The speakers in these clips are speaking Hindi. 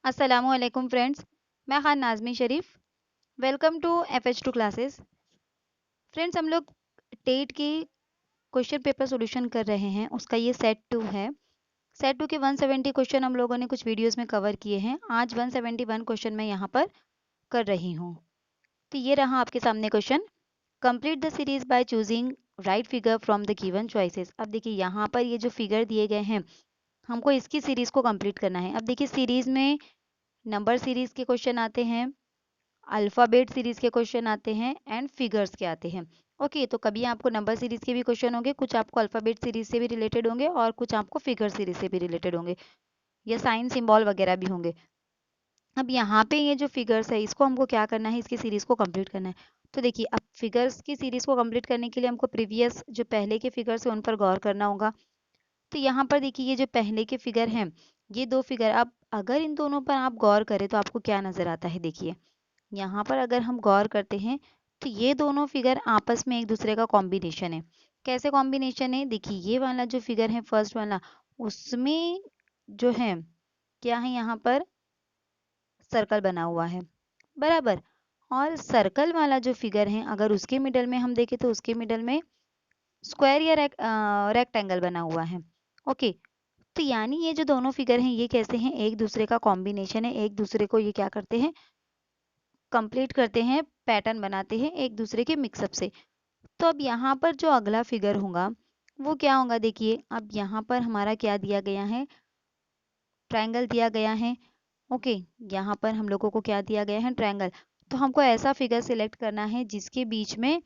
अस्सलामुअलैकुम फ्रेंड्स। मैं Khan Nazmi Sharif. Welcome to FH2 classes. Friends, हम लोग टेट की क्वेश्चन पेपर सॉल्यूशन कर रहे हैं। उसका ये सेट 2 है। सेट 2 के 170 क्वेश्चन हम लोगों ने कुछ वीडियोस में कवर किए हैं। आज 171 क्वेश्चन मैं यहाँ पर कर रही हूँ। तो ये रहा आपके सामने question. Complete the series by choosing right figure from the given choices. अब देखिए यहाँ पर ये जो फिगर दिए गए हैं, हमको इसकी सीरीज को कंप्लीट करना है। अब देखिए सीरीज में नंबर सीरीज के क्वेश्चन आते हैं, अल्फ़ाबेट सीरीज के क्वेश्चन आते हैं एंड फिगर्स के आते हैं। ओके, तो कभी आपको नंबर सीरीज के भी क्वेश्चन होंगे, कुछ आपको अल्फ़ाबेट सीरीज से भी रिलेटेड होंगे और कुछ आपको फिगर सीरीज से भी रिलेटेड होंगे, या साइन सिंबल वगैरह भी होंगे। अब यहाँ पे ये जो फिगर्स है, इसको हमको क्या करना है, इसकी सीरीज को कंप्लीट करना है। तो देखिए, अब फिगर्स की सीरीज को कंप्लीट करने के लिए हमको प्रीवियस जो पहले के फिगर्स है उन पर गौर करना होगा। तो यहाँ पर देखिए, ये जो पहले के फिगर हैं, ये दो फिगर, अब अगर इन दोनों पर आप गौर करें तो आपको क्या नजर आता है। देखिए यहाँ पर अगर हम गौर करते हैं तो ये दोनों फिगर आपस में एक दूसरे का कॉम्बिनेशन है। कैसे कॉम्बिनेशन है, देखिए ये वाला जो फिगर है फर्स्ट वाला, उसमें जो है क्या है, यहाँ पर सर्कल बना हुआ है, बराबर। और सर्कल वाला जो फिगर है, अगर उसके मिडल में हम देखें तो उसके मिडल में स्क्वायर या रेक्टेंगल बना हुआ है। ओके, तो यानी ये जो दोनों फिगर हैं, ये कैसे हैं, एक दूसरे का कॉम्बिनेशन है, एक दूसरे को ये क्या करते हैं, कंप्लीट करते हैं, पैटर्न बनाते हैं एक दूसरे के मिक्सअप से। तो अब यहाँ पर जो अगला फिगर होगा वो क्या होगा, देखिए अब यहाँ पर हमारा क्या दिया गया है, ट्रायंगल दिया गया है। ओके, यहाँ पर हम लोगों को क्या दिया गया है, ट्रायंगल। तो हमको ऐसा फिगर सिलेक्ट करना है जिसके बीच में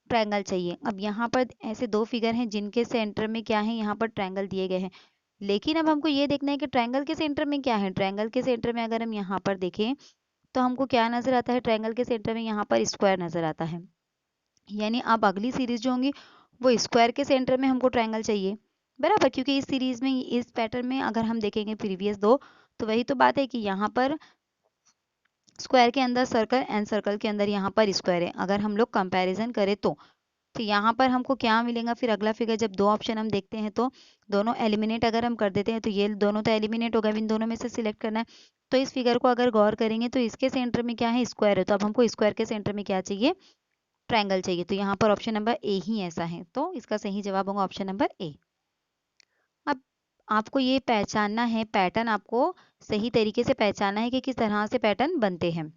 ट्रायंगल चाहिए। अब यहाँ पर ऐसे दो फिगर हैं जिनके सेंटर में क्या है, यहाँ पर ट्रायंगल दिए गए हैं। लेकिन अब हमको ये देखना है कि ट्रायंगल के सेंटर में क्या है। ट्रायंगल के सेंटर में अगर हम यहाँ पर देखें तो हमको क्या नजर आता है, ट्रायंगल के सेंटर में यहाँ पर स्क्वायर नजर आता है। यानी अब अगली सीरीज जो होंगी वो स्क्वायर के सेंटर में हमको ट्रायंगल चाहिए, बराबर। क्योंकि इस सीरीज में, इस पैटर्न में अगर हम देखेंगे प्रीवियस दो, तो वही तो बात है कि यहाँ पर स्क्वायर के अंदर सर्कल एंड सर्कल के अंदर यहाँ पर स्क्वायर है। अगर हम लोग कंपैरिजन करें तो यहाँ पर हमको क्या मिलेगा, फिर अगला फिगर जब दो ऑप्शन हम देखते हैं तो दोनों एलिमिनेट अगर हम कर देते हैं तो ये दोनों तो एलिमिनेट हो गए, इन दोनों में से सिलेक्ट करना है। तो इस फिगर को अगर गौर करेंगे तो इसके सेंटर में क्या है, स्क्वायर है। तो अब हमको स्क्वायर के सेंटर में क्या चाहिए, ट्रायंगल चाहिए। तो यहाँ पर ऑप्शन नंबर ए ही ऐसा है, तो इसका सही जवाब होगा ऑप्शन नंबर ए। अब आपको ये पहचानना है, पैटर्न आपको सही तरीके से पहचानना है कि किस तरह से पैटर्न बनते हैं।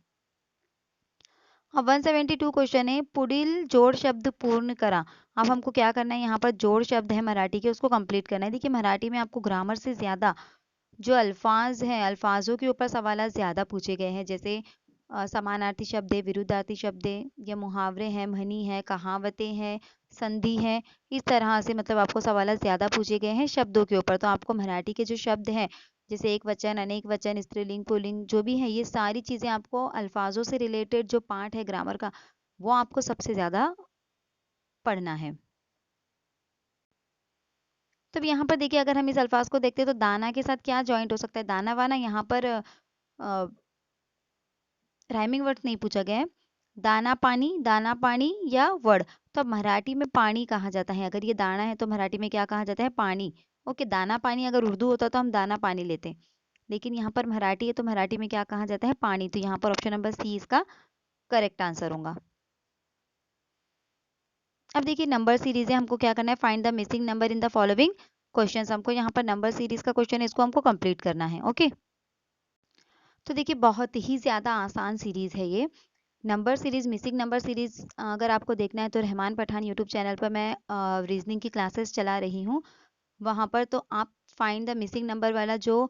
अब 172 क्वेश्चन है, पुढील जोड़ शब्द पूर्ण करा। अब हमको क्या करना है, यहाँ पर जोड़ शब्द है मराठी के, उसको कंप्लीट करना है। देखिए मराठी में आपको ग्रामर से ज्यादा जो अल्फाज हैं, अल्फाजों के ऊपर सवाल ज्यादा पूछे गए हैं। जैसे समानार्थी शब्द है, विरुद्धार्थी शब्द है, या मुहावरे हैं, म्हनी है, कहावतें हैं, संधि है। इस तरह से मतलब आपको सवाल ज्यादा पूछे गए हैं शब्दों के ऊपर। तो आपको मराठी के जो शब्द हैं, जैसे एक वचन, अनेक वचन, स्त्रीलिंग, पुल्लिंग, जो भी है, ये सारी चीजें आपको अल्फाजों से रिलेटेड जो पार्ट है ग्रामर का, वो आपको सबसे ज्यादा पढ़ना है। तो अब यहाँ पर देखिए, अगर हम इस अल्फाज को देखते हैं तो दाना के साथ क्या जॉइंट हो सकता है, दाना वाना। यहाँ पर राइमिंग वर्ड नहीं पूछा गया है। दाना पानी या वर्ड। तो अब मराठी में पानी कहा जाता है, अगर ये दाना है तो मराठी में क्या कहा जाता है, पानी। ओके, दाना पानी अगर उर्दू होता तो हम दाना पानी लेते, लेकिन यहाँ पर मराठी है तो मराठी में क्या कहा जाता है, पानी। तो यहाँ पर ऑप्शन नंबर सी इसका करेक्ट आंसर होगा। अब देखिए नंबर सीरीज है, हमको क्या करना है, find the missing number in the following questions. हमको यहाँ पर नंबर सीरीज का क्वेश्चन है, इसको हमको कंप्लीट करना है। ओके, तो देखिए बहुत ही ज्यादा आसान सीरीज है ये number series. Missing number series अगर आपको देखना है तो रहमान पठान यूट्यूब चैनल पर मैं रीजनिंग की क्लासेस चला रही हूँ, वहाँ पर तो आप फाइंड द मिसिंग नंबर वाला जो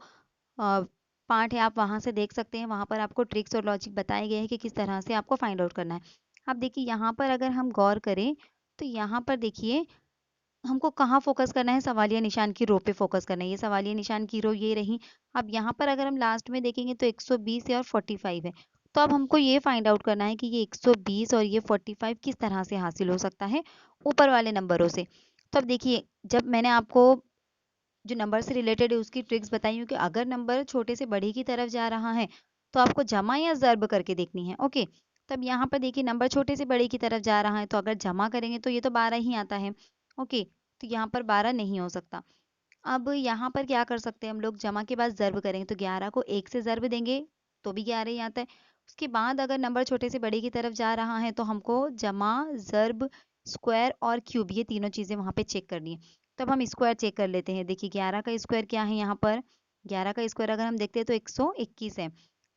पार्ट है आप वहाँ से देख सकते हैं। वहाँ पर आपको ट्रिक्स और लॉजिक बताए गए हैं कि किस तरह से आपको फाइंड आउट करना है। अब देखिए यहाँ पर अगर हम गौर करें तो यहाँ पर देखिए हमको कहाँ फोकस करना है, सवालिया निशान की रो पे फोकस करना है। ये सवालिया निशान की रो ये रही। अब यहाँ पर अगर हम लास्ट में देखेंगे तो 120 है और 45 है। तो अब हमको ये फाइंड आउट करना है कि ये 120 और ये 45 किस तरह से हासिल हो सकता है ऊपर वाले नंबरों से। तो अब देखिए, जब मैंने आपको जो नंबर से रिलेटेड है उसकी ट्रिक्स बताई हूँ कि अगर नंबर छोटे से बड़े की तरफ जा रहा है तो आपको जमा या ज़र्ब करके देखनी है। ओके, तब यहाँ पर देखिए नंबर छोटे से बड़े की तरफ जा रहा है तो अगर जमा करेंगे तो ये तो 12 ही आता है। ओके, तो यहाँ पर 12 नहीं हो सकता। अब यहाँ पर क्या कर सकते हैं हम लोग, जमा के बाद ज़र्ब करेंगे तो 11 को 1 से ज़र्ब देंगे तो भी 11 ही आता है। उसके बाद अगर नंबर छोटे से बड़े की तरफ जा रहा है तो हमको जमा, ज़र्ब, स्क्वायर और क्यूब ये तीनों चीज़ें वहाँ पे चेक करनी है। तब हम स्क्वायर चेक कर लेते हैं। देखिए 11 का स्क्वायर क्या है यहाँ पर, 11 का स्क्वायर अगर हम देखते हैं तो 121 है।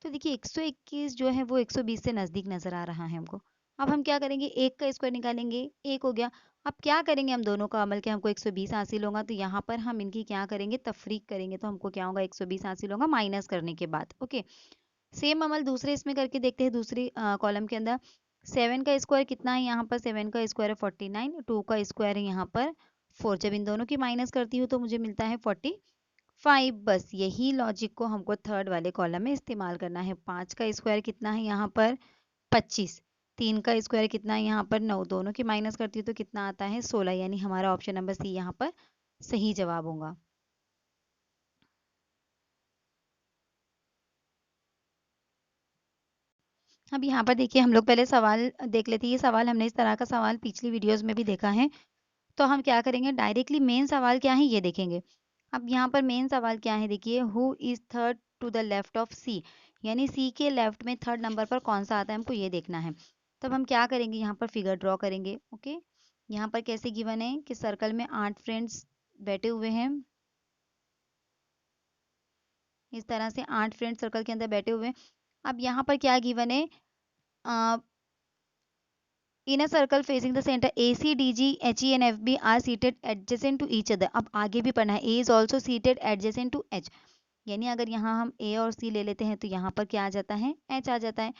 तो देखिए 121 जो है वो 120 से नज़दीक नज़र आ रहा है हमको। अब हम क्या करेंगे, एक का स्क्वायर निकालेंगे, एक हो गया। अब क्या करेंगे, हम दोनों का अमल के हमको 120 हासिल होगा तो यहाँ पर हम इनकी क्या करेंगे, तफरीक करेंगे। तो हमको क्या होगा, 120 हासिल होगा माइनस करने के बाद। ओके, सेम अमल दूसरे इसमें करके देखते हैं, दूसरी कॉलम के अंदर। 7 का स्क्वायर कितना है यहाँ पर, 7 का स्क्वायर है 49, 2 का स्क्वायर है यहाँ पर 4। जब इन दोनों की माइनस करती हूँ तो मुझे मिलता है 45। बस यही लॉजिक को हमको थर्ड वाले कॉलम में इस्तेमाल करना है। 5 का स्क्वायर कितना है यहाँ पर 25, 3 का स्क्वायर कितना है यहाँ पर 9, दोनों की माइनस करती हूँ तो कितना आता है 16। यानी हमारा ऑप्शन नंबर सी यहाँ पर सही जवाब होगा। अब यहाँ पर देखिए हम लोग पहले सवाल देख लेते हैं। ये सवाल हमने इस तरह का सवाल पिछली वीडियोस में भी देखा है। तो हम क्या करेंगे, डायरेक्टली मेन सवाल क्या है ये देखेंगे। अब यहाँ पर मेन सवाल क्या है, देखिए who is third to the left of C, यानी सी के लेफ्ट में थर्ड नंबर पर कौन सा आता है हमको ये देखना है। तब हम क्या करेंगे, यहाँ पर फिगर ड्रॉ करेंगे। ओके, यहाँ पर कैसे गिवन है कि सर्कल में 8 फ्रेंड्स बैठे हुए हैं। इस तरह से 8 फ्रेंड्स सर्कल के अंदर बैठे हुए हैं। अब यहाँ पर क्या गिवन है, in a circle facing the centre A C D G H E and F B are seated adjacent to each other. अब आगे भी पढ़ना है, A is also seated adjacent to H. यानी अगर यहाँ हम ए और सी ले लेते हैं तो यहाँ पर क्या आ जाता है, एच आ जाता है।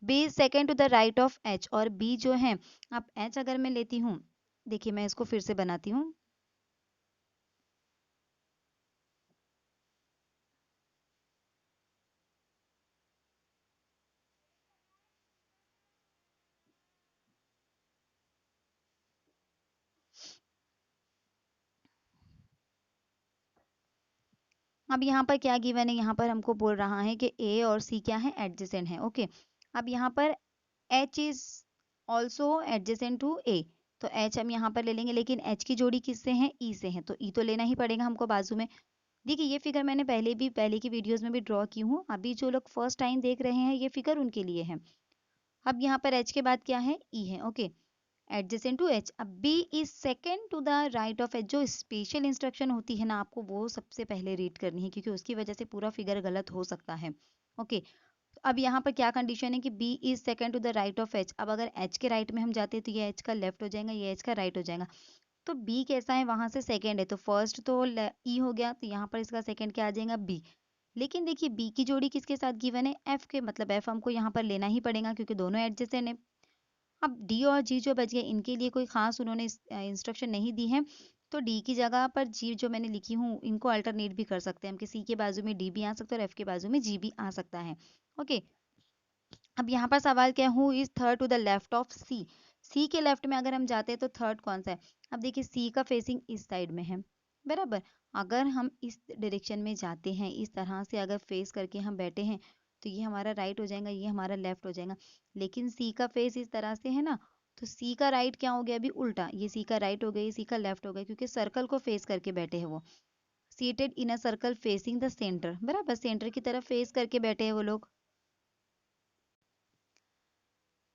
B is second to the right of H, और बी जो है, अब एच अगर मैं लेती हूँ, देखिए मैं इसको फिर से बनाती हूँ। अब यहाँ पर क्या गिवन है, यहाँ पर हमको बोल रहा है कि ए और सी क्या है, एडजेसेंट है। ओके, अब यहाँ पर H is also adjacent to A, तो एच हम यहाँ पर ले लेंगे। लेकिन एच की जोड़ी किससे है, ई से है, तो ई तो लेना ही पड़ेगा हमको बाजू में। देखिए ये फिगर मैंने पहले की वीडियोस में भी ड्रॉ की हूँ। अभी जो लोग फर्स्ट टाइम देख रहे हैं ये फिगर उनके लिए है। अब यहाँ पर एच के बाद क्या है, ई है। Okay, adjacent to H. अब B is second to the right of H. जो स्पेशल इंस्ट्रक्शन होती है ना, आपको वो सबसे पहले रीड करनी है, क्योंकि उसकी वजह से पूरा फिगर गलत हो सकता है। ओके, अब यहाँ पर क्या कंडीशन है कि B is second to the right of H. अब अगर एच के राइट में हम जाते हैं तो ये एच का लेफ्ट हो जाएगा, ये एच का राइट हो जाएगा। तो बी कैसा है, वहां से सेकेंड है, तो फर्स्ट तो ई हो गया, तो यहाँ पर इसका सेकेंड क्या आ जाएगा, बी। लेकिन देखिए बी की जोड़ी किसके साथ गिवन है, एफ के, मतलब एफ हमको यहाँ पर लेना ही पड़ेगा क्योंकि दोनों एडजेसेंट है। अब डी और जी जो बच गए, इनके लिए कोई खास उन्होंने इंस्ट्रक्शन नहीं दी है, तो डी की जगह पर जी जो मैंने लिखी हूँ, इनको अल्टरनेट भी कर सकते हैं हम, कि सी के बाजू में डी भी आ सकता है और एफ के बाजू में जी भी आ सकता है। ओके, अब यहाँ पर सवाल क्या है, who is third to the left of C. C के लेफ्ट में अगर हम जाते हैं तो थर्ड कौन सा है। अब देखिए सी का फेसिंग इस साइड में है, बराबर। अगर हम इस डायरेक्शन में जाते हैं, इस तरह से अगर फेस करके हम बैठे हैं, तो ये हमारा राइट हो जाएगा, ये हमारा लेफ्ट हो जाएगा। लेकिन सी का फेस इस तरह से है ना, तो सी का राइट क्या हो गया, अभी उल्टा, ये सी का राइट हो गया, ये सी का लेफ्ट हो गया, क्योंकि सर्कल को फेस करके बैठे हैं वो। Seated in a circle facing the centre, बराबर, सेंटर की तरफ फेस करके बैठे हैं वो लोग।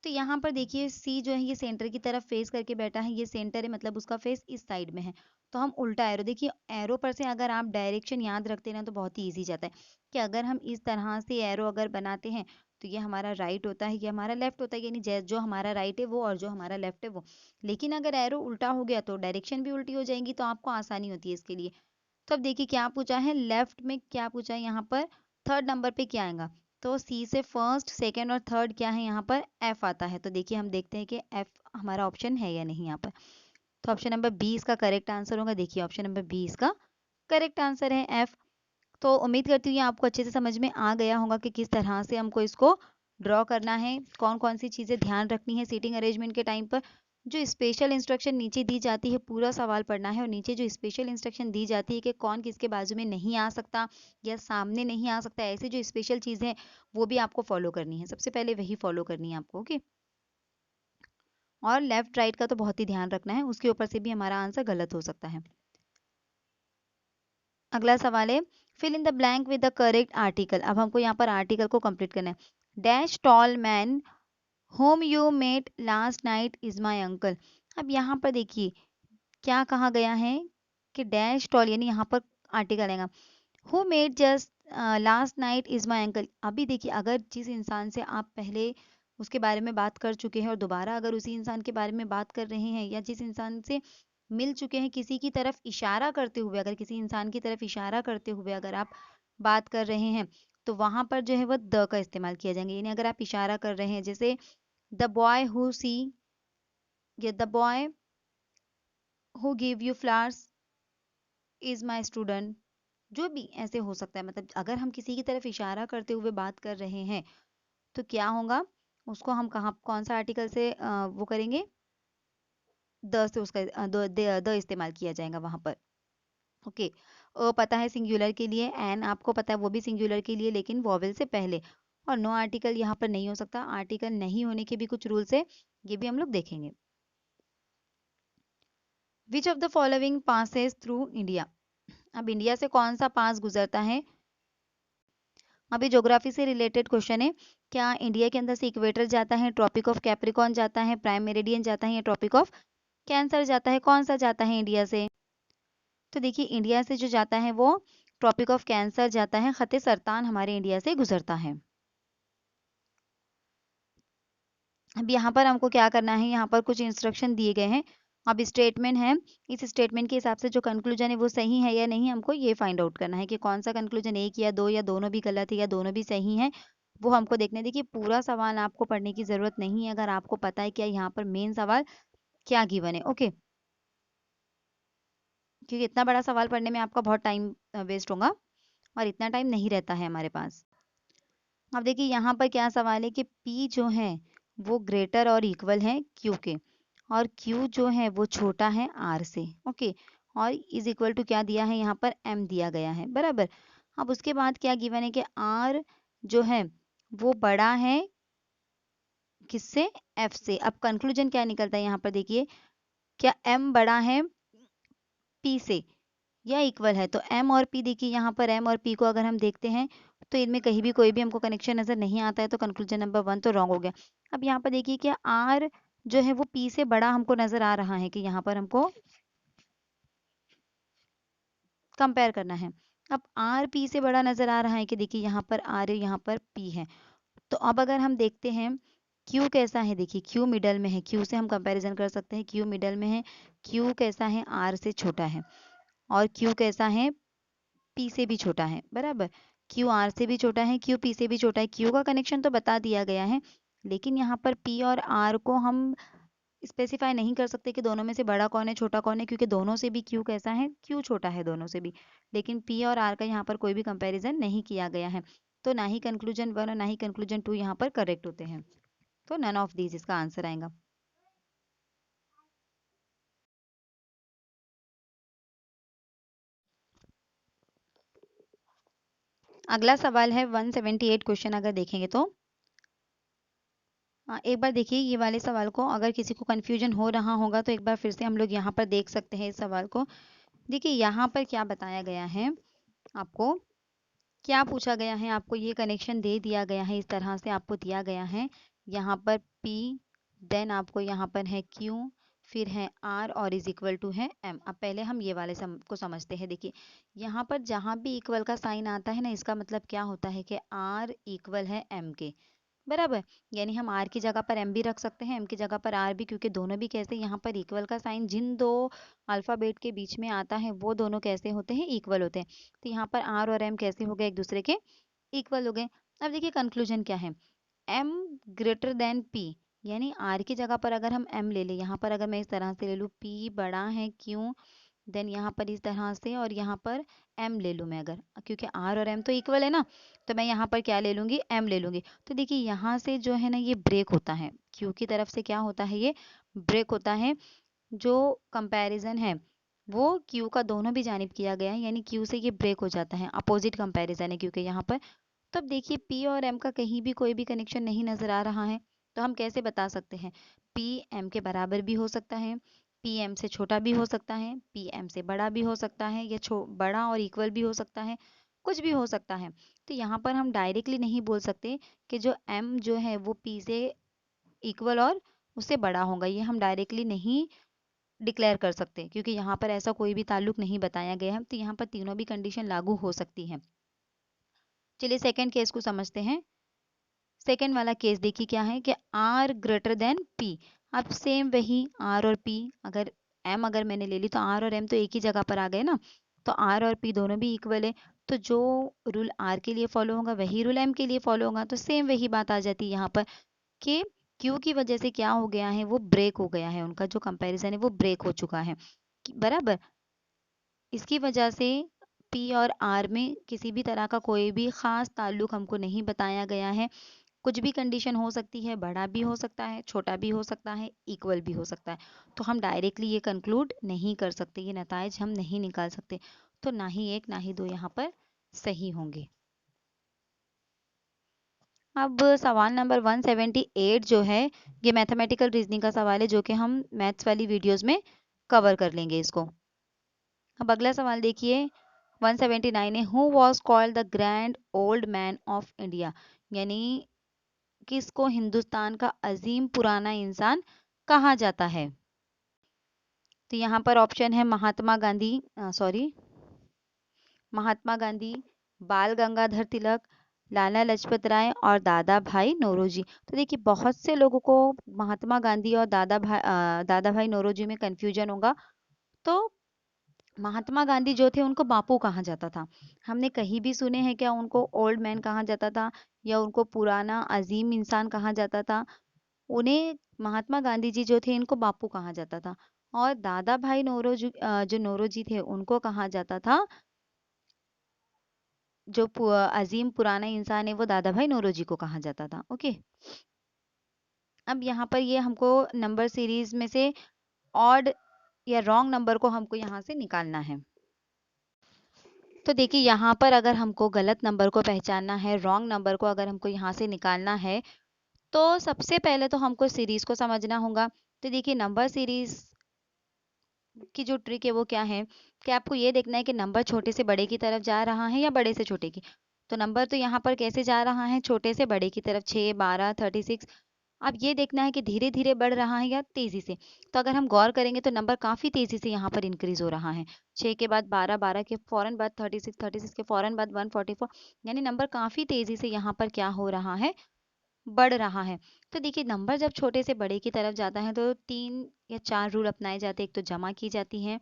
तो यहाँ पर देखिए सी जो है ये सेंटर की तरफ फेस करके बैठा है, ये सेंटर है, मतलब उसका फेस इस साइड में है। तो हम उल्टा एरो, देखिए एरो पर से अगर आप डायरेक्शन याद रखते हैं ना तो बहुत ही इजी जाता है, कि अगर हम इस तरह से एरो अगर बनाते हैं तो ये हमारा राइट होता है, ये हमारा लेफ्ट होता है, यानी जो हमारा राइट है वो और जो हमारा लेफ्ट है वो। लेकिन अगर एरो उल्टा हो गया तो डायरेक्शन भी उल्टी हो जाएंगी, तो आपको आसानी होती है इसके लिए। तो अब देखिए क्या पूछा है, लेफ्ट में क्या पूछा है, यहाँ पर थर्ड नंबर पे क्या आएगा। तो सी से फर्स्ट, सेकंड और थर्ड क्या है, यहाँ पर एफ आता है। तो देखिए हम देखते हैं कि एफ हमारा ऑप्शन है या नहीं यहाँ पर। तो ऑप्शन नंबर बी इसका करेक्ट आंसर होगा। देखिए ऑप्शन नंबर बी इसका करेक्ट आंसर है, एफ। तो उम्मीद करती हूँ ये आपको अच्छे से समझ में आ गया होगा कि किस तरह से हमको इसको ड्रॉ करना है, कौन कौन सी चीज़ें ध्यान रखनी है सीटिंग अरेंजमेंट के टाइम पर। जो स्पेशल इंस्ट्रक्शन नीचे दी जाती है पूरा सवाल पढ़ना है, और नीचे जो स्पेशल इंस्ट्रक्शन दी जाती है कि कौन किसके बाजू में नहीं आ सकता या सामने नहीं आ सकता, ऐसी जो स्पेशल चीज़ें हैं वो भी आपको फॉलो करनी है। सबसे पहले वही फॉलो करनी है आपको। ओके, और लेफ्ट राइट का तो बहुत ही ध्यान रखना है, उसके ऊपर से भी हमारा आंसर गलत हो सकता है। अगला सवाल है fill in the blank with the correct article. अब हमको यहाँ पर आर्टिकल को कंप्लीट करना है। Dash tall man whom you met last night is my uncle. अब यहाँ पर देखिए क्या कहा गया है कि डैश टॉल, यानी यहाँ पर आर्टिकल आएगा। Who made just last night is my uncle. अभी देखिए अगर जिस इंसान से आप पहले उसके बारे में बात कर चुके हैं और दोबारा अगर उसी इंसान के बारे में बात कर रहे हैं, या जिस इंसान से मिल चुके हैं, किसी की तरफ इशारा करते हुए, अगर किसी इंसान की तरफ इशारा करते हुए अगर आप बात कर रहे हैं, तो वहां पर जो है वो द का इस्तेमाल किया जाएगा। यानी अगर आप इशारा कर रहे हैं, जैसे द बॉय हु सी, या the boy who give you flowers is my student, जो भी ऐसे हो सकता है। मतलब अगर हम किसी की तरफ इशारा करते हुए बात कर रहे हैं तो क्या होगा, उसको हम कहाँ कौन सा आर्टिकल से वो करेंगे, द से उसका द इस्तेमाल किया जाएगा वहां पर। ओके। अ पता है सिंगुलर के लिए, एन आपको पता है वो भी सिंगुलर के लिए, लेकिन वॉवेल से पहले। और नो आर्टिकल यहाँ पर नहीं हो सकता। आर्टिकल नहीं होने के भी कुछ रूल्स है, ये भी हम लोग देखेंगे। Which of the following passes through India. अब इंडिया से कौन सा पास गुजरता है। अभी ज्योग्राफी से रिलेटेड क्वेश्चन है। क्या इंडिया के अंदर से इक्वेटर जाता है, ट्रॉपिक ऑफ कैप्रिकॉर्न जाता है, प्राइम मेरिडियन जाता है, या ट्रॉपिक ऑफ कैंसर जाता है, कौन सा जाता है इंडिया से। तो देखिए इंडिया से जो जाता है वो ट्रॉपिक ऑफ कैंसर जाता है। खते सरतान हमारे इंडिया से गुजरता है। अब यहाँ पर हमको क्या करना है, यहाँ पर कुछ इंस्ट्रक्शन दिए गए हैं। अब स्टेटमेंट है, इस स्टेटमेंट के हिसाब से जो कंक्लूजन है वो सही है या नहीं, हमको ये फाइंड आउट करना है कि कौन सा कंक्लूजन, एक या दो, या दोनों भी गलत है, या दोनों भी सही है, वो हमको देखना है। देखिए पूरा सवाल आपको पढ़ने की जरूरत नहीं है, अगर आपको पता है क्या यहाँ पर मेन सवाल क्या गिवन है। ओके, क्योंकि इतना बड़ा सवाल पढ़ने में आपका बहुत टाइम वेस्ट होगा, और इतना टाइम नहीं रहता है हमारे पास। अब देखिए यहाँ पर क्या सवाल है कि P जो है वो ग्रेटर और इक्वल है Q के, और Q जो है वो छोटा है R से। ओके, और इज इक्वल टू क्या दिया है, यहाँ पर M दिया गया है, बराबर। अब उसके बाद क्या गिवन है कि R जो है वो बड़ा है किससे, F से। अब कंक्लूजन क्या निकलता है यहाँ पर, देखिए क्या M बड़ा है P से या इक्वल है। तो M और P, देखिए यहाँ पर M और P को अगर हम देखते हैं तो इनमें कहीं भी कोई भी हमको कनेक्शन नजर नहीं आता है, तो कंक्लूजन नंबर 1 तो रॉन्ग हो गया। अब यहाँ पर देखिए क्या R जो है वो P से बड़ा हमको नजर आ रहा है, कि यहाँ पर हमको कंपेयर करना है। अब R P से बड़ा नजर आ रहा है, कि देखिए यहाँ पर R है, यहाँ पर P है। तो अब अगर हम देखते हैं Q कैसा है, देखिए Q मिडल में है, Q से हम कंपैरिजन कर सकते हैं, Q मिडल में है, Q कैसा है, R से छोटा है, और Q कैसा है, P से भी छोटा है, बराबर। Q R से भी छोटा है, Q P से भी छोटा है। Q का कनेक्शन तो बता दिया गया है, लेकिन यहाँ पर P और R को हम स्पेसिफाई नहीं कर सकते कि दोनों में से बड़ा कौन है छोटा कौन है, क्योंकि दोनों से भी Q कैसा है, Q छोटा है दोनों से भी। लेकिन P और R का यहाँ पर कोई भी कंपैरिजन नहीं किया गया है, तो ना ही कंक्लूजन 1 और ना ही कंक्लूजन 2 यहाँ पर करेक्ट होते हैं। तो नन ऑफ दीज इसका आंसर आएगा। अगला सवाल है 178 क्वेश्चन, अगर देखेंगे तो एक बार देखिए ये वाले सवाल को, अगर किसी को कंफ्यूजन हो रहा होगा तो एक बार फिर से हम लोग यहाँ पर देख सकते हैं इस सवाल को। देखिए यहाँ पर क्या बताया गया है, आपको क्या पूछा गया है, आपको ये कनेक्शन दे दिया गया है, इस तरह से आपको दिया गया है। यहाँ पर P, देन आपको यहाँ पर है Q, फिर है R, और इज इक्वल टू है M। अब पहले हम ये वाले को समझते हैं। देखिए यहाँ पर जहाँ भी इक्वल का साइन आता है ना, इसका मतलब क्या होता है कि R इक्वल है M के, बराबर। यानी हम R की जगह पर M भी रख सकते हैं, M की जगह पर R भी, क्योंकि दोनों भी कैसे, यहाँ पर इक्वल का साइन जिन दो अल्फाबेट के बीच में आता है वो दोनों कैसे होते हैं, इक्वल होते हैं। तो यहाँ पर R और M कैसे हो गए, एक दूसरे के इक्वल हो गए। अब देखिए कंक्लूजन क्या है, M ग्रेटर देन P, यानी R की जगह पर अगर हम M ले लें, यहाँ पर अगर मैं इस तरह से ले लूँ P बड़ा है Q, देन यहाँ पर इस तरह से, और यहाँ पर M ले लूँ मैं अगर, क्योंकि R और M तो इक्वल है ना, तो मैं यहाँ पर क्या ले लूँगी, M ले लूँगी। तो देखिए यहाँ से जो है ना ये ब्रेक होता है, Q की तरफ से क्या होता है, ये ब्रेक होता है। जो कंपैरिजन है वो Q का दोनों भी जानिब किया गया है, यानी Q से ये ब्रेक हो जाता है, अपोजिट कंपैरिजन है क्योंकि यहाँ पर। तब देखिए P और M का कहीं भी कोई भी कनेक्शन नहीं नजर आ रहा है, तो हम कैसे बता सकते हैं, P M के बराबर भी हो सकता है, PM से छोटा भी हो सकता है, PM से बड़ा भी हो सकता है, या बड़ा और इक्वल भी हो सकता है, कुछ भी हो सकता है। तो यहाँ पर हम डायरेक्टली नहीं बोल सकते कि जो M जो है वो P से इक्वल और उससे बड़ा होगा, ये हम डायरेक्टली नहीं डिक्लेयर कर सकते, क्योंकि यहाँ पर ऐसा कोई भी ताल्लुक नहीं बताया गया है। तो यहाँ पर तीनों भी कंडीशन लागू हो सकती हैं। चलिए सेकंड केस को समझते हैं। सेकंड वाला केस देखिए क्या है कि R ग्रेटर देन P। अब सेम वही R और P, अगर M अगर मैंने ले ली तो R और M तो एक ही जगह पर आ गए ना, तो R और P दोनों भी इक्वल है। तो जो रूल R के लिए फॉलो होगा वही रूल M के लिए फॉलो होगा। तो सेम वही बात आ जाती है यहाँ पर कि Q की वजह से क्या हो गया है, वो ब्रेक हो गया है, उनका जो कंपैरिजन है वो ब्रेक हो चुका है, बराबर। इसकी वजह से P और R में किसी भी तरह का कोई भी खास ताल्लुक हमको नहीं बताया गया है। कुछ भी कंडीशन हो सकती है, बड़ा भी हो सकता है, छोटा भी हो सकता है, इक्वल भी हो सकता है। तो हम डायरेक्टली ये कंक्लूड नहीं कर सकते, ये नताइज हम नहीं निकाल सकते। तो ना ही एक ना ही दो यहाँ पर सही होंगे। अब सवाल नंबर 178 जो है, ये मैथमेटिकल रीजनिंग का सवाल है, जो कि हम मैथ्स वाली वीडियोस में कवर कर लेंगे इसको। अब अगला सवाल देखिए 179 है, who was called the grand old man of India, यानी किसको हिंदुस्तान का अजीम पुराना इंसान कहा जाता है। तो यहाँ पर ऑप्शन है महात्मा गांधी, सॉरी, महात्मा गांधी, बाल गंगाधर तिलक, लाला लाजपत राय और दादा भाई नौरोजी। तो देखिए बहुत से लोगों को महात्मा गांधी और दादा भाई नौरोजी में कंफ्यूजन होगा। तो महात्मा गांधी जो थे उनको बापू कहा जाता था। हमने कहीं भी सुने हैं क्या उनको ओल्ड मैन कहा जाता था, या उनको पुराना अजीम इंसान कहा जाता था? उन्हें महात्मा गांधी जी जो थे इनको बापू कहा जाता था। और दादा भाई नौरोजी, जो नौरोजी थे उनको कहा जाता था, जो अजीम पुराना इंसान है वो दादा भाई नौरोजी को कहा जाता था। ओके। अब यहाँ पर ये हमको नंबर सीरीज में से ऑड या रॉन्ग नंबर को हमको यहाँ से निकालना है। तो देखिए यहाँ पर अगर हमको गलत नंबर को पहचानना है, रॉन्ग नंबर को अगर हमको यहाँ से निकालना है, तो सबसे पहले तो हमको सीरीज को समझना होगा। तो देखिए नंबर सीरीज की जो ट्रिक है वो क्या है कि आपको ये देखना है कि नंबर छोटे से बड़े की तरफ जा रहा है या बड़े से छोटे की। तो नंबर तो यहाँ पर कैसे जा रहा है, छोटे से बड़े की तरफ, 6, 12, 36। अब ये देखना है कि धीरे धीरे बढ़ रहा है या तेजी से। तो अगर हम गौर करेंगे तो नंबर काफी तेजी से यहाँ पर इंक्रीज हो रहा है। 6 के बाद 12, 12 के फौरन बाद 36, 36 के फौरन बाद 144, यानी नंबर काफी तेजी से यहाँ पर क्या हो रहा है, बढ़ रहा है। तो देखिए नंबर जब छोटे से बड़े की तरफ जाता है तो 3 या 4 रूल अपनाए जाते हैं। एक तो जमा की जाती है,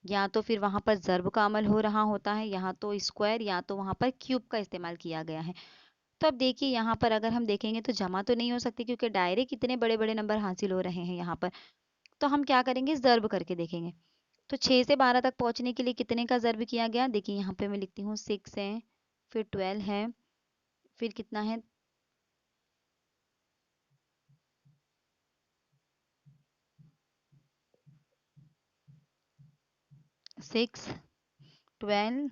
या तो फिर वहां पर ज़र्ब का अमल हो रहा होता है, या तो स्क्वायर, या तो वहां पर क्यूब का इस्तेमाल किया गया है। तो अब देखिए यहाँ पर अगर हम देखेंगे तो जमा तो नहीं हो सकती, क्योंकि डायरेक्ट इतने बड़े बड़े नंबर हासिल हो रहे हैं यहाँ पर। तो हम क्या करेंगे, ज़र्ब करके देखेंगे। तो 6 से 12 तक पहुंचने के लिए कितने का ज़र्ब किया गया, देखिए यहाँ पे मैं लिखती हूँ 6 है, फिर 12 है, फिर कितना है, 6, 12,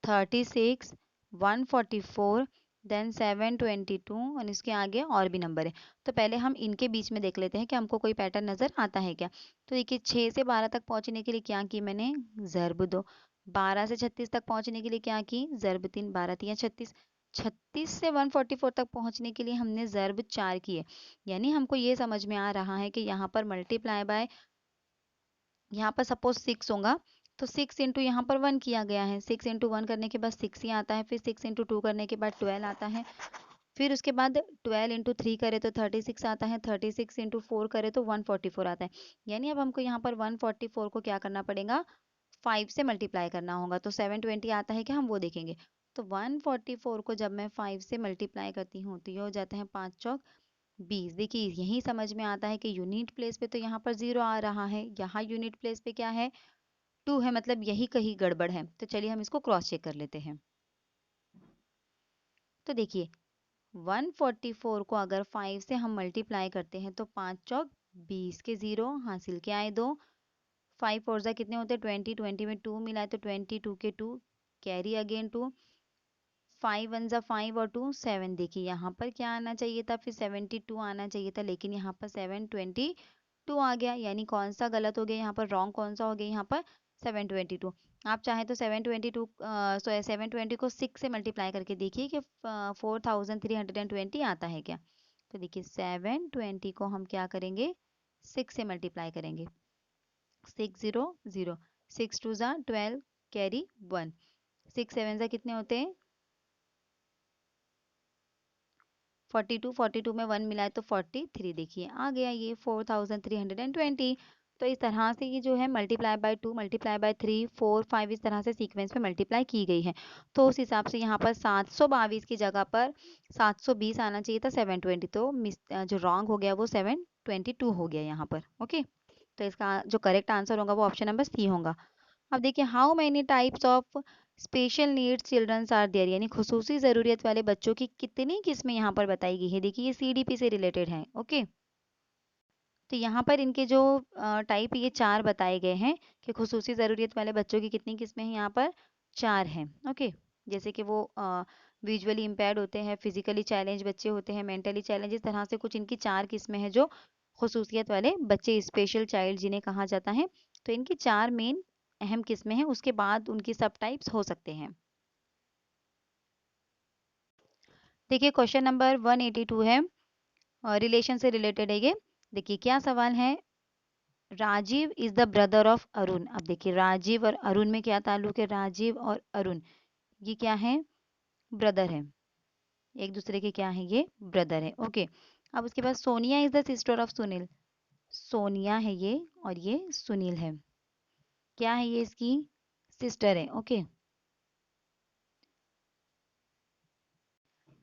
36, 144, देन 722, और इसके आगे और भी नंबर है। तो पहले हम इनके बीच में देख लेते हैं कि हमको कोई पैटर्न नजर आता है क्या। तो देखिए 6 से 12 तक पहुंचने के लिए क्या की मैंने, ज़र्ब 2। 12 से 36 तक पहुंचने के लिए क्या की, ज़र्ब 3। 12 3 36। 36 से 144 तक पहुंचने के लिए हमने ज़र्ब 4 किए। यानी हमको ये समझ में आ रहा है कि यहाँ पर मल्टीप्लाई बाय, यहाँ पर सपोज 6 होगा, तो 6 इंटू यहाँ पर 1 किया गया है। 6 इंटू 1 करने के बाद 6 ही आता है, फिर 6 इंटू 2 करने के बाद 12 आता है, फिर उसके बाद 12 इंटू 3 करे तो 36 आता है, 36 इंटू 4 करे तो 144 आता है। यानी अब हमको यहाँ पर 144 को क्या करना पड़ेगा, 5 से मल्टीप्लाई करना होगा। तो 720 आता है क्या, हम वो देखेंगे। तो 144 को जब मैं 5 से मल्टीप्लाई करती हूँ तो ये हो जाता है 5 चौक 20। देखिए यही समझ में आता है कि यूनिट प्लेस पे तो यहाँ पर 0 आ रहा है, यहाँ यूनिट प्लेस पे क्या है, 2 है, मतलब यही कहीं गड़बड़ है। तो चलिए हम इसको क्रॉस चेक कर लेते हैं। तो देखिए 144 को अगर 5 से हम मल्टीप्लाई करते हैं तो 5 चौक 20 के 0 हासिल के आए 2, 5 फोर जा कितने होते हैं 20, 20 में 2 मिला है तो 22 के 2, कैरी अगेन 2, 5 वन जा 5 और 2 7। देखिए यहाँ पर क्या आना चाहिए था, फिर 72 आना चाहिए था, लेकिन यहाँ पर 722 2 आ गया, यानी कौन सा गलत हो गया यहाँ पर, रॉन्ग कौन सा हो गया यहाँ पर, 722। आप चाहें तो 720 को 6 से मल्टीप्लाई करके देखिए कि 4320 आता है क्या। तो देखिए 720 को हम क्या करेंगे, 6 से मल्टीप्लाई करेंगे, 600, 6 2 ज़ा 12, कैरी 1, 6 7 ज़ा कितने होते हैं 42, 42 में 1 मिलाए तो 43, देखिए आ गया ये 4320। तो इस तरह से ये जो है मल्टीप्लाई बाय 2, मल्टीप्लाई बाय 3, 4, 5 इस तरह से सीक्वेंस में मल्टीप्लाई की गई है। तो उस हिसाब से यहाँ पर 722 की जगह पर 720 आना चाहिए था, 720, तो जो रॉन्ग हो गया वो 722 हो गया यहाँ पर। ओके, तो इसका जो करेक्ट आंसर होगा वो ऑप्शन नंबर सी होगा। अब देखिए how many types of special needs childrens are there, यानी खुसूसी ज़रूरियत वाले बच्चों की कितनी किस्में यहाँ पर बताई गई है। देखिए ये सीडीपी से रिलेटेड है। ओके, तो यहाँ पर इनके जो टाइप ये 4 बताए गए हैं कि खुसूसी ज़रूरियत वाले बच्चों की कितनी किस्में हैं, यहाँ पर 4 हैं। ओके, जैसे कि वो विजुअली इम्पेयर्ड होते हैं, फिजिकली चैलेंज बच्चे होते हैं, मेंटली चैलेंज, इस तरह से कुछ इनकी 4 किस्में हैं जो खुसूसियत वाले बच्चे, स्पेशल चाइल्ड जिन्हें कहा जाता है। तो इनकी 4 मेन अहम किस्में हैं, उसके बाद उनकी सब टाइप्स हो सकते हैं। देखिए क्वेश्चन नंबर 182 है, रिलेशन से रिलेटेड है ये। देखिए क्या सवाल है, Rajiv is the brother of Arun. अब देखिए राजीव और अरुण में क्या ताल्लुक है, राजीव और अरुण ये क्या है, ब्रदर है, एक दूसरे के क्या है, ये ब्रदर है। ओके, अब उसके बाद Sonia is the sister of Sunil, Sonia है ये और ये सुनील है, क्या है ये, इसकी सिस्टर है। ओके,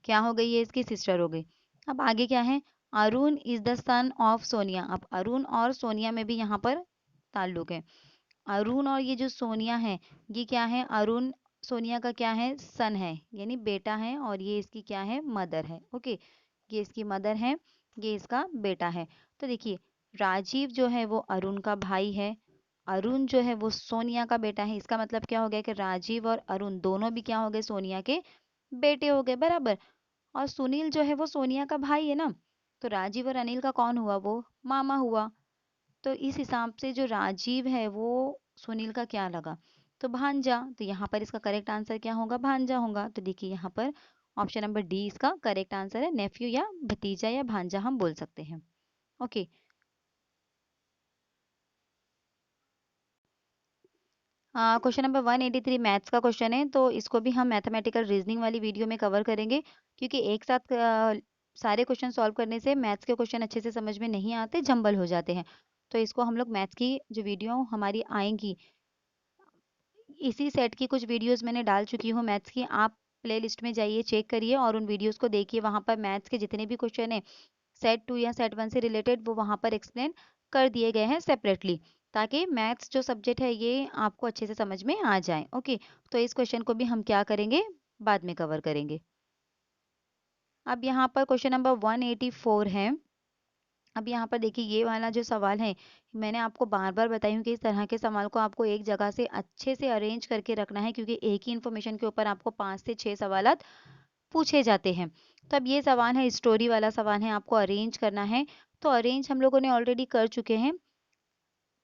क्या हो गई, ये इसकी सिस्टर हो गई। अब आगे क्या है, Arun is the son of Sonia. अब अरुण और सोनिया में भी यहाँ पर ताल्लुक है। अरुण और ये जो सोनिया है ये क्या है, अरुण सोनिया का क्या है, सन है, यानी बेटा है, और ये इसकी क्या है, मदर है। ओके, ये इसकी मदर है, ये इसका बेटा है। तो देखिए राजीव जो है वो अरुण का भाई है, अरुण जो है वो सोनिया का बेटा है। इसका मतलब क्या हो गया कि राजीव और अरुण दोनों भी क्या हो गए, सोनिया के बेटे हो गए, बराबर। और सुनील जो है वो सोनिया का भाई है ना, तो राजीव और अनिल का कौन हुआ, वो मामा हुआ। तो इस हिसाब से जो राजीव है वो सुनील का क्या लगा, तो भांजा। तो यहाँ पर इसका करेक्ट आंसर क्या होगा, भांजा होगा। तो देखिए यहाँ पर ऑप्शन नंबर डी इसका करेक्ट आंसर है, नेफ्यू या भतीजा या भांजा हम बोल सकते हैं। ओके, क्वेश्चन नंबर 183 मैथ्स का क्वेश्चन है, तो इसको भी हम मैथमेटिकल रीजनिंग वाली वीडियो में कवर करेंगे, क्योंकि एक साथ सारे क्वेश्चन सॉल्व करने से मैथ्स के क्वेश्चन अच्छे से समझ में नहीं आते, जंबल हो जाते हैं। तो इसको हम लोग मैथ्स की जो वीडियो हमारी आएंगी, इसी सेट की कुछ वीडियोस मैंने डाल चुकी हूँ मैथ्स की, आप प्लेलिस्ट में जाइए, चेक करिए और उन वीडियोस को देखिए। वहाँ पर मैथ्स के जितने भी क्वेश्चन है सेट 2 या सेट 1 से रिलेटेड, वो वहाँ पर एक्सप्लेन कर दिए गए हैं सेपरेटली, ताकि मैथ्स जो सब्जेक्ट है ये आपको अच्छे से समझ में आ जाए। ओके, तो इस क्वेश्चन को भी हम क्या करेंगे, बाद में कवर करेंगे। अब यहाँ पर क्वेश्चन नंबर 184 है। अब यहाँ पर देखिए ये वाला जो सवाल है, मैंने आपको बार बार बताई हूँ कि इस तरह के सवाल को आपको एक जगह से अच्छे से अरेंज करके रखना है, क्योंकि एक ही इन्फॉर्मेशन के ऊपर आपको 5 से 6 सवाल पूछे जाते हैं। तो अब ये सवाल है, स्टोरी वाला सवाल है, आपको अरेंज करना है। तो अरेंज हम लोगों ने ऑलरेडी कर चुके हैं।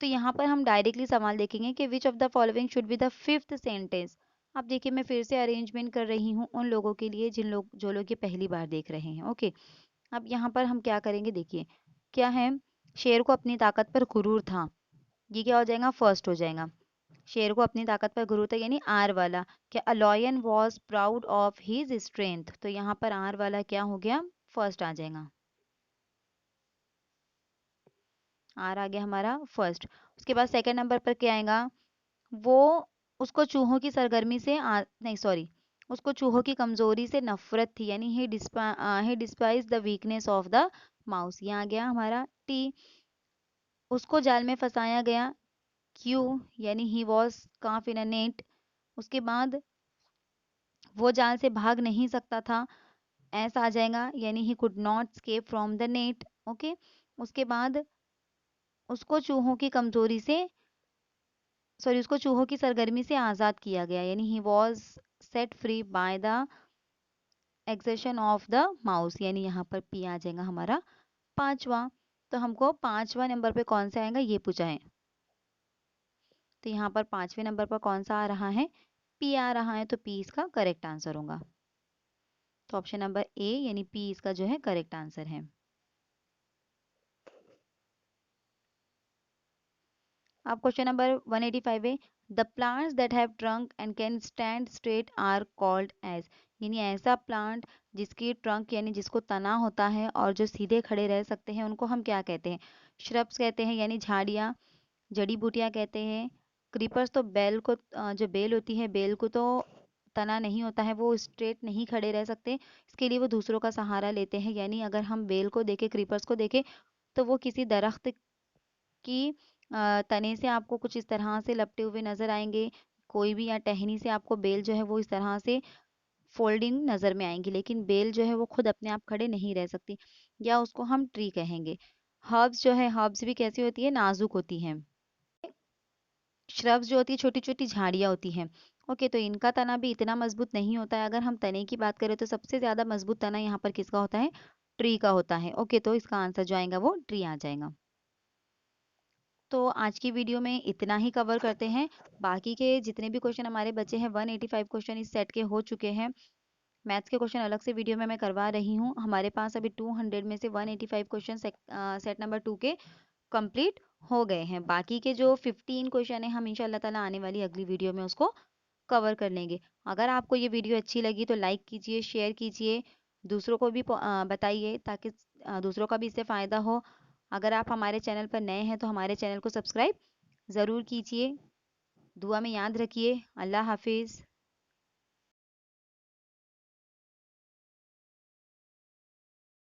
तो यहाँ पर हम डायरेक्टली सवाल देखेंगे कि which of the following should be the fifth sentence. अब देखिए मैं फिर से अरेंजमेंट कर रही हूँ उन लोगों के लिए जो लोग ये पहली बार देख रहे हैं। ओके, अब यहाँ पर हम क्या करेंगे, देखिए क्या है, शेर को अपनी ताकत पर गुरूर था, ये क्या हो जाएगा, फर्स्ट हो जाएगा। शेर को अपनी ताकत पर गुरूर था यानी आर वाला। क्या a lion was proud of his strength, तो यहाँ पर आर वाला क्या हो गया, फर्स्ट आ जाएगा, आर आ गया हमारा फर्स्ट। उसके बाद सेकंड नंबर पर क्या आएगा, वो उसको चूहों की सरगर्मी से नहीं सॉरी, उसको चूहों की कमजोरी से नफरत थी, यानी he despises the weakness of the mouse, ये आ गया हमारा टी। उसको जाल में फंसाया गया, क्यों, यानी he was calf in a net. उसके बाद वो जाल से भाग नहीं सकता था, ऐसा आ जाएगा, यानी he could not escape from the net. Okay, उसके बाद उसको चूहों की कमजोरी से उसको चूहों की सरगर्मी से आज़ाद किया गया, यानी he was set free by the exertion of the mouse, यानी यहाँ पर पी आ जाएगा हमारा पांचवा। तो हमको 5वां नंबर पे कौन सा आएगा ये पूछा है। तो यहाँ पर 5वें नंबर पर कौन सा आ रहा है, पी आ रहा है, तो पी इसका करेक्ट आंसर होगा। तो ऑप्शन नंबर ए यानी पी इसका जो है करेक्ट आंसर है। अब क्वेश्चन नंबर 185 है, the plants that have trunk and can stand straight are called as, यानी ऐसा प्लांट जिसकी ट्रंक यानी जिसको तना होता है और जो सीधे खड़े रह सकते हैं उनको हम क्या कहते हैं, श्रब्स कहते हैं यानी झाड़ियाँ, जड़ी बूटियाँ कहते हैं। क्रीपर्स तो बेल को जो बेल होती है बेल को तो तना नहीं होता है, वो स्ट्रेट नहीं खड़े रह सकते, इसके लिए वो दूसरों का सहारा लेते हैं। यानी अगर हम बेल को देखें, क्रीपर्स को देखें, तो वो किसी दरख्त की तने से आपको कुछ इस तरह से लपटे हुए नजर आएंगे, कोई भी या टहनी से आपको बेल जो है वो इस तरह से फोल्डिंग नजर में आएंगी, लेकिन बेल जो है वो खुद अपने आप खड़े नहीं रह सकती, या उसको हम ट्री कहेंगे। हर्ब्स जो है, हर्ब्स भी कैसी होती है, नाजुक होती हैं। श्रब्स जो होती है छोटी छोटी झाड़ियाँ होती हैं। ओके, तो इनका तना भी इतना मजबूत नहीं होता है। अगर हम तने की बात करें तो सबसे ज्यादा मजबूत तना यहाँ पर किसका होता है, ट्री का होता है। ओके, तो इसका आंसर जो आएगा वो ट्री आ जाएगा। तो आज की वीडियो में इतना ही कवर करते हैं। बाकी के जितने भी क्वेश्चन हमारे बचे हैं, 185 क्वेश्चन इस सेट के हो चुके हैं। मैथ्स के क्वेश्चन अलग से वीडियो में मैं करवा रही हूँ। हमारे पास अभी 200 में से 185 क्वेश्चन सेट नंबर 2 के कंप्लीट हो गए हैं। बाकी के जो 15 क्वेश्चन है हम इंशाल्लाह ताला आने वाली अगली वीडियो में उसको कवर कर लेंगे। अगर आपको ये वीडियो अच्छी लगी तो लाइक कीजिए, शेयर कीजिए, दूसरों को भी बताइए, ताकि दूसरों का भी इससे फ़ायदा हो। अगर आप हमारे चैनल पर नए हैं तो हमारे चैनल को सब्सक्राइब ज़रूर कीजिए। दुआ में याद रखिए। अल्लाह हाफिज़।